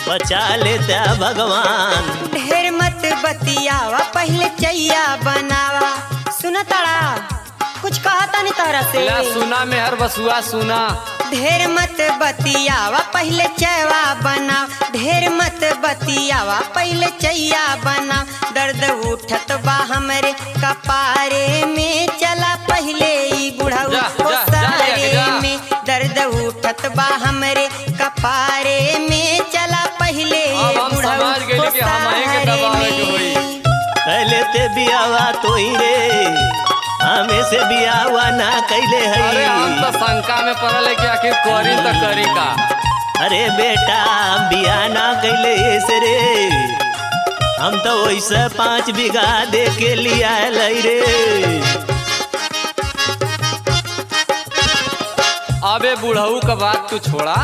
बचा लेता भगवान। ढेर मत बतियावा पहले चैया बनावा। सुना ताड़ा कुछ कहा था नहीं तारा से। ला सुना में हर बसुआ सुना। ढेर मत बतियावा पहले चैवा बनाओ। ढेर मत बतियावा पहले चैया बनाओ। दर्द उठत बा हमरे कपारे में चला पहले ई बुढ़ऊ ओ सारे में। दर्द उठत बा हमरे कपारे में चला पहले बुढ़ऊ ओ सारे में। पहले ते बियावा तो ही रे हमें से बियावा ना कैले है। अरे हम तो शंका में पड़ल है कि आखिर करी तो करी का। अरे बेटा बिया ना कैले से रे हम तो वैसे 5 बीघा दे के लिया लै रे। अबे बुढ़ऊ का बात तू छोड़ा,